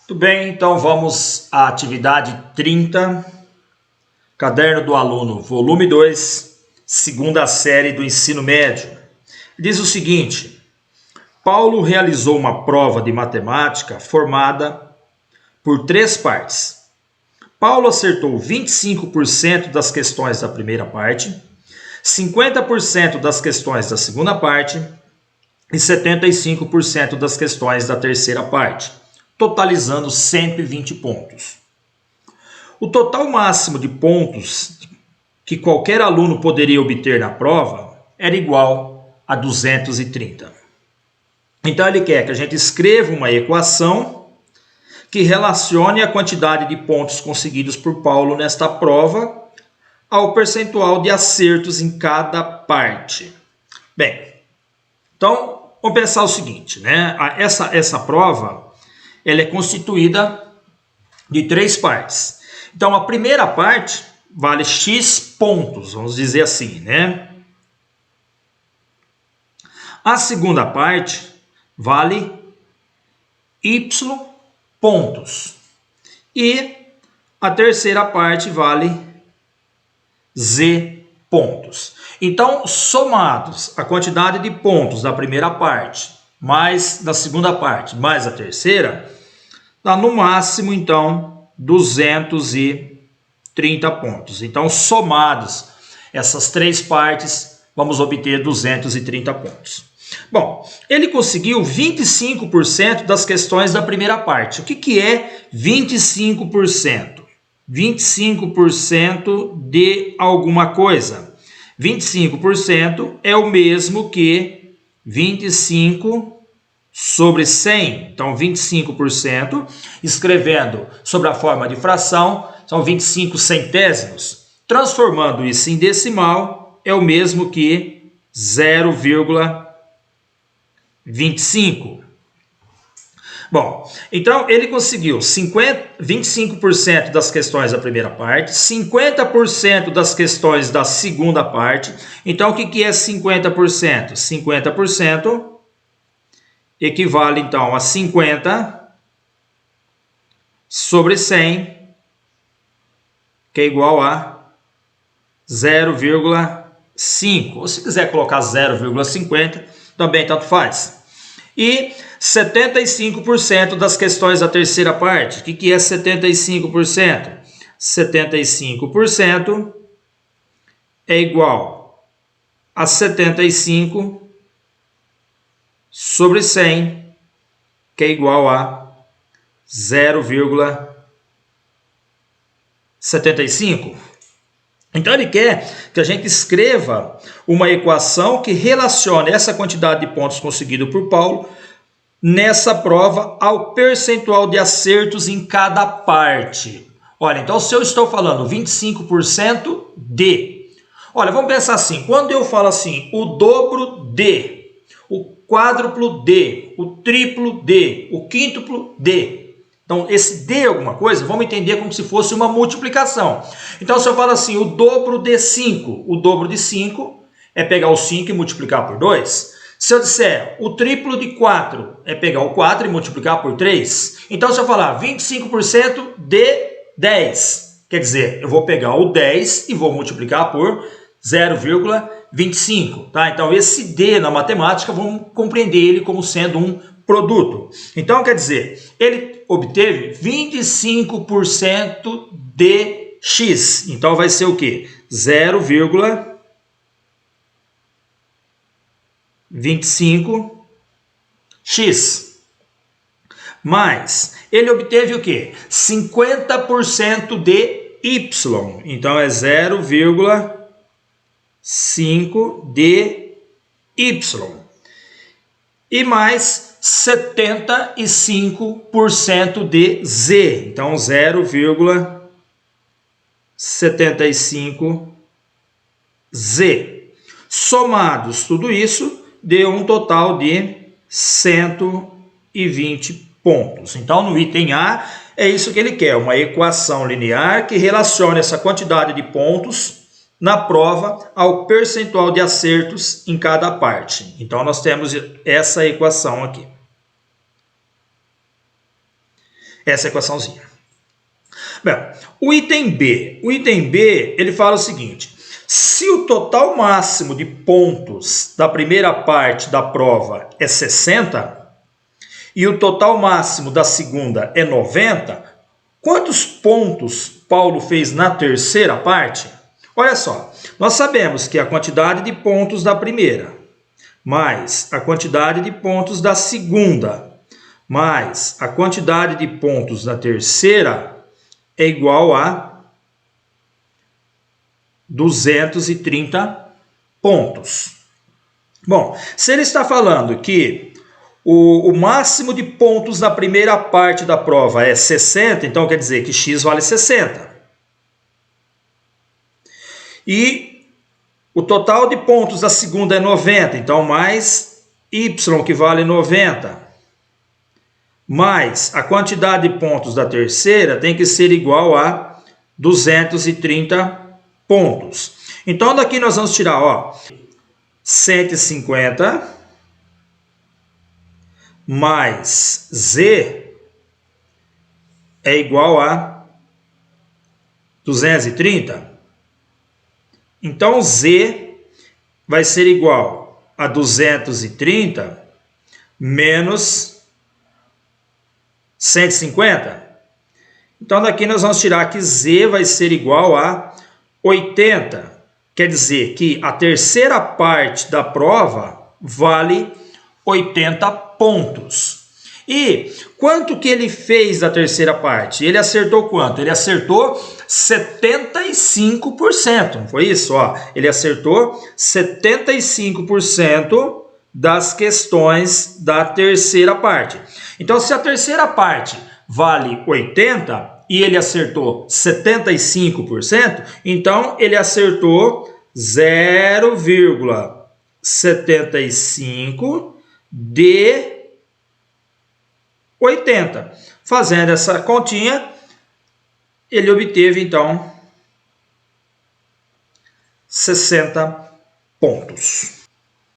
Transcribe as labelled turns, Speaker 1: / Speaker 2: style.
Speaker 1: Tudo bem, então vamos à atividade 30, Caderno do Aluno, volume 2, segunda série do ensino médio. Diz o seguinte: Paulo realizou uma prova de matemática formada por 3 partes. Paulo acertou 25% das questões da primeira parte, 50% das questões da segunda parte e 75% das questões da terceira parte, totalizando 120 pontos. O total máximo de pontos que qualquer aluno poderia obter na prova era igual a 230. Então ele quer que a gente escreva uma equação que relacione a quantidade de pontos conseguidos por Paulo nesta prova ao percentual de acertos em cada parte. Bem, então vamos pensar o seguinte, né? Essa prova ela é constituída de 3 partes. Então a primeira parte vale x pontos, vamos dizer assim, né? A segunda parte vale y pontos. E a terceira parte vale z pontos. Então, somados a quantidade de pontos da primeira parte, mais da segunda parte, mais a terceira, dá no máximo, então, 230 pontos. Então, somados essas 3 partes, vamos obter 230 pontos. Bom, ele conseguiu 25% das questões da primeira parte. O que é 25%? 25% de alguma coisa. 25% é o mesmo que 25 sobre 100. Então, 25%, escrevendo sobre a forma de fração, são 25 centésimos. Transformando isso em decimal, é o mesmo que 0,25. Bom, então ele conseguiu 25% das questões da primeira parte, 50% das questões da segunda parte. Então, o que é 50%? 50% equivale, então, a 50 sobre 100, que é igual a 0,5. Ou se quiser colocar 0,50, também tanto faz. E 75% das questões da terceira parte. O que é 75%? 75% é igual a 75 sobre 100, que é igual a 0,75. Então ele quer que a gente escreva uma equação que relacione essa quantidade de pontos conseguido por Paulo nessa prova ao percentual de acertos em cada parte. Olha, então se eu estou falando 25% de... Olha, vamos pensar assim, quando eu falo assim, o dobro de, o quádruplo de, o triplo de, o quíntuplo de... Então, esse de alguma coisa, vamos entender como se fosse uma multiplicação. Então, se eu falo assim, o dobro de 5, o dobro de 5 é pegar o 5 e multiplicar por 2. Se eu disser o triplo de 4 é pegar o 4 e multiplicar por 3. Então, se eu falar 25% de 10, quer dizer, eu vou pegar o 10 e vou multiplicar por 0,25. Tá? Então, esse d na matemática, vamos compreender ele como sendo um produto. Então, quer dizer, ele obteve 25% de x. Então, vai ser o quê? 0,25x. Mas ele obteve o quê? 50% de y. Então, é 0,5 de y. E mais 75% de z. Então, 0,75z. Somados tudo isso, deu um total de 120 pontos. Então, no item A, é isso que ele quer, uma equação linear que relacione essa quantidade de pontos na prova ao percentual de acertos em cada parte. Então, nós temos essa equação aqui. Essa é a equaçãozinha. Bem, o item B. O item B, ele fala o seguinte: se o total máximo de pontos da primeira parte da prova é 60 e o total máximo da segunda é 90, quantos pontos Paulo fez na terceira parte? Olha só, nós sabemos que a quantidade de pontos da primeira, mais a quantidade de pontos da segunda, mais a quantidade de pontos da terceira é igual a 230 pontos. Bom, se ele está falando que o máximo de pontos da primeira parte da prova é 60, então quer dizer que x vale 60. E o total de pontos da segunda é 90, então mais y, que vale 90. Mais a quantidade de pontos da terceira tem que ser igual a 230 pontos. Então daqui nós vamos tirar, ó, 150 mais z é igual a 230. Então z vai ser igual a 230 menos 150. Então daqui nós vamos tirar que z vai ser igual a 80. Quer dizer que a terceira parte da prova vale 80 pontos. E quanto que ele fez da terceira parte? Ele acertou quanto? Ele acertou 75%, não foi isso? Ó, ele acertou 75% das questões da terceira parte. Então, se a terceira parte vale 80 e ele acertou 75%, então ele acertou 0,75 de 80. Fazendo essa continha, ele obteve, então, 60 pontos.